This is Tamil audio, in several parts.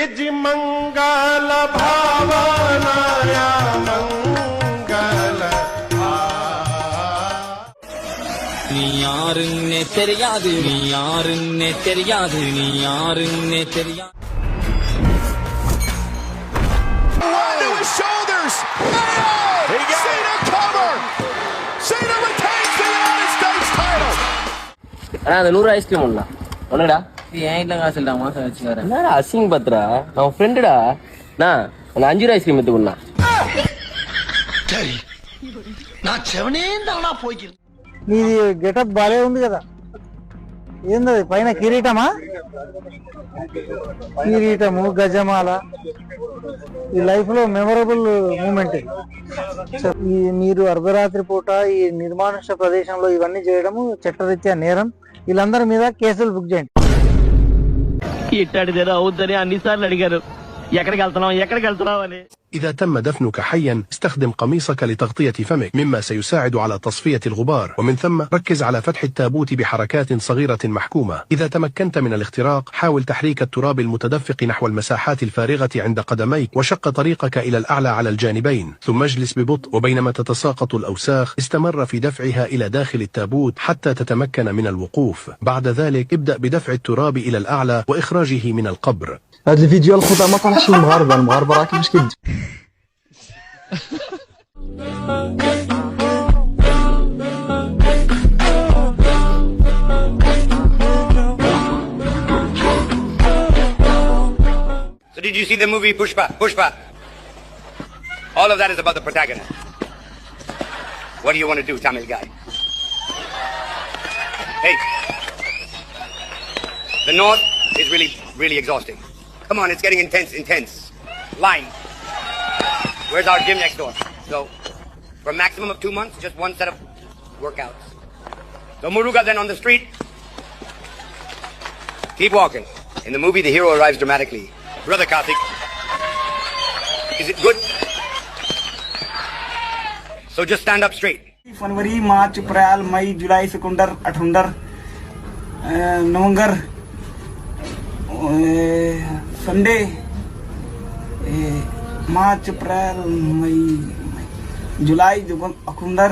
इजि मंगल भावनाया मंगल நீ யாருன்னே தெரியாது நீ யாருன்னே தெரியாது நீ யாருன்னே தெரியாது shoulders. Cena cover. Cena retains the United States title. அந்த 100 ஐஸ்கிரீம் ஒண்ணா ஒண்ணுடா ஏன் இல்ல காசு இல்ல மாசம் வச்சு வரேன் என்னடா அசிங் பத்ரா அவன் ஃப்ரெண்டுடா நான் அந்த 5 ரூபாய் ஐஸ்கிரீம் எடுத்துக்கொண்டா சரி நான் செவனே தானா போய்க்கிறேன் నీది గెటప్ బాలే ఉంది కదా ఏందది పైన కిరీటమా కిరీటము గజమాల ఈ లైఫ్ లో మెమరబుల్ మూమెంట్ ఈ మీరు అర్ధరాత్రి పూట ఈ నిర్మానుష్య ప్రదేశంలో ఇవన్నీ చేయడము చట్టరీత్యా నేరం వీళ్ళందరి మీద కేసులు బుక్ చేయండి ఇట్టాడిదేదో అవుద్దని అన్నిసార్లు అడిగారు ఎక్కడికి వెళ్తున్నావు అని إذا تم دفنك حيا استخدم قميصك لتغطية فمك مما سيساعد على تصفية الغبار ومن ثم ركز على فتح التابوت بحركات صغيرة محكومة. إذا تمكنت من الاختراق حاول تحريك التراب المتدفق نحو المساحات الفارغة عند قدميك وشق طريقك إلى الأعلى على الجانبين ثم اجلس ببطء وبينما تتساقط الأوساخ استمر في دفعها إلى داخل التابوت حتى تتمكن من الوقوف. بعد ذلك ابدأ بدفع التراب إلى الأعلى وإخراجه من القبر. هذا الفيديو الخطأ ما طلعش المغاربة راكي مش كده So did you see the movie Pushpa? Pushpa. All of that is about the protagonist. What do you want to do, Tamil guy? Hey. The North is really exhausting. Come on, it's getting intense. Line. Where's our gym next door? So, for a maximum of 2 months, just one set of workouts. So Muruga then on the street. Keep walking. In the movie, the hero arrives dramatically. Brother Karthik, is it good? So just stand up straight. February March April May July September अठंबर November Sunday मार्च अप्रैल मई जुलाई अक्टूबर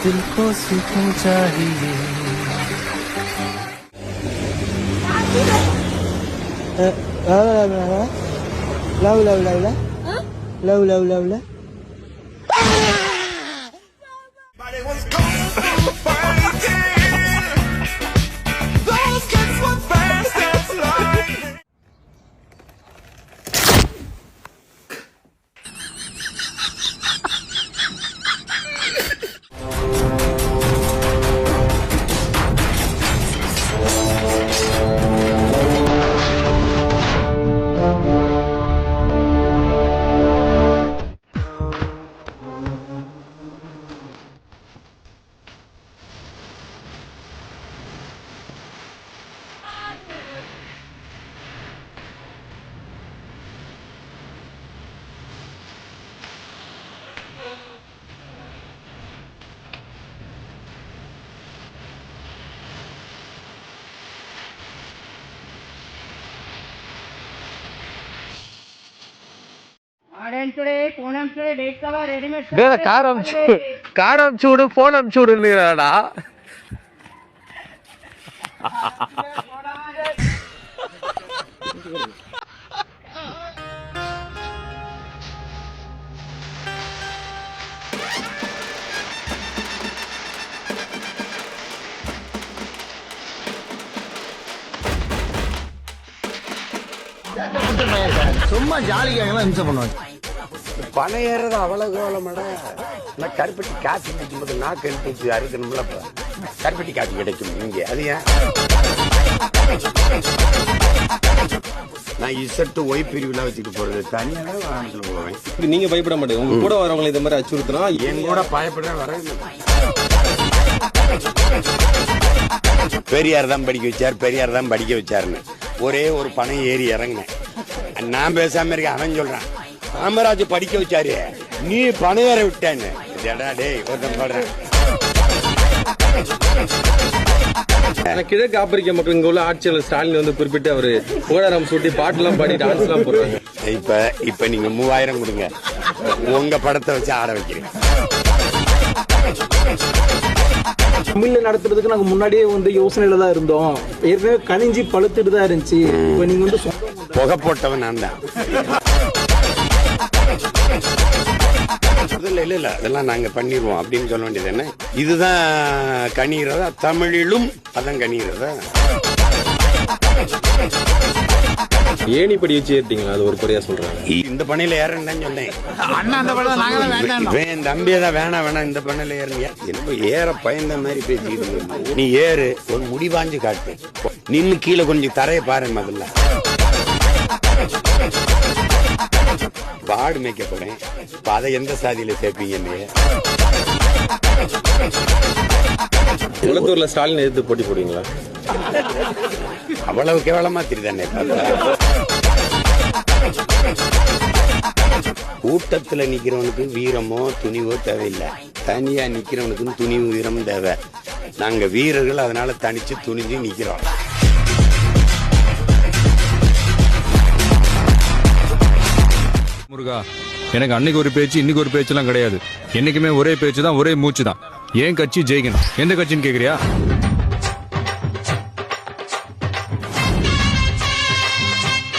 दिल को सुकून चाहिए లవ్ కారం చూడు ఫోనం చూడు నీరాడా சும்மா ஜாலியாக இம்சை பண்ணுவாங்க. பணம் ஏறது அவ்வளவு கோலமாடா. நான் கருப்பட்டி காசு கிடைக்கும் போது நான் கருப்பட்டி அறுக்கணும்ல. கருப்பட்டி காசு கிடைக்கும் இங்கே அது ஏன் நான் இசட்டு ஒய் பிரிவுல வச்சுட்டு போறது தனியாக வாகனத்துல போவேன். நீங்க பயப்பட மாட்டீங்க, உங்க கூட வரவங்களை இந்த மாதிரி அச்சுறுத்தினா? என் கூட பயப்பட வர பெரியார் தான் படிக்க வச்சார், பெரியார் தான் படிக்க வச்சாருன்னு ஒரே ஒரு பணம் ஏறி இறங்கினேன். நான் பேசாம இருக்கேன். அவன் சொல்றான் காமராஜ் படிக்க வச்சாரு, நீ பணம் ஏற விட்டேன்னு. டேய் ஒருத்தன் சொல்றேன். கிழக்கு ஆப்பிரிக்க மக்கள் இங்க உள்ள ஆட்சியாளர் ஸ்டாலின் வந்து குறிப்பிட்டு அவரு புகழாரம் சூட்டி பாட்டு எல்லாம் பாடி டான்ஸ் எல்லாம் போடுறாங்க. இப்ப நீங்க 3000 கொடுங்க, உங்க படத்தை வச்சு ஆட வைக்கிறேன். தமிழ்ல நடத்துறதுக்கு நாங்க முன்னாடியே வந்து யோசனையில தான் இருந்தோம். ஏற்கனவே கனிஞ்சி பழுத்துட்டு தான் இருந்துச்சு. இப்ப நீங்க வந்து புகை போட்டவன் நான் தான். இல்ல அதெல்லாம் நாங்க பண்ணிடுவோம் அப்படின்னு சொல்ல வேண்டியது என்ன? இதுதான் கணிகிறதா? தமிழிலும் அதான் கணிகிறதா? ஏணி படி வச்சு ஏறிட்டீங்களா? அது ஒரு குறையா சொல்றாங்க. இந்த பணியில ஏறேன்னு சொன்னேன். என் தம்பியை தான் வேணாம் இந்த பணியில ஏறுங்க. என்ன ஏற பயந்த மாதிரி பேசிக்கிட்டு நீ ஏறு, ஒரு முடிவாஞ்சு காட்டு, நின்னு கீழே கொஞ்சம் தரைய பாரு. முதல்ல பாடு மேய்க்க போறேன். அதை எந்த சாதியில சேர்ப்பீங்க? குளத்தூர்ல ஸ்டாலின் எதிர்த்து போட்டி போடுவீங்களா? அவ்வளவு கேவலமா தெரியுதானே? கூட்டத்துல நிக்கிறவனுக்கு வீரமோ துணிவோ தேவையில்லை. தனியா நிக்கிறவனுக்கு துணிவு வீரமும் தேவை. நாங்க வீரர்கள், அதனால தனிச்சு துணிஞ்சு நிக்கிறோம். முருகா, எனக்கு அன்னைக்கு ஒரு பேச்சு இன்னைக்கு ஒரு பேச்சு எல்லாம் கிடையாது. என்னைக்குமே ஒரே பேச்சு தான், ஒரே மூச்சு தான். ஏன் கட்சி ஜெயிக்கணும். எந்த கட்சின்னு கேக்குறியா?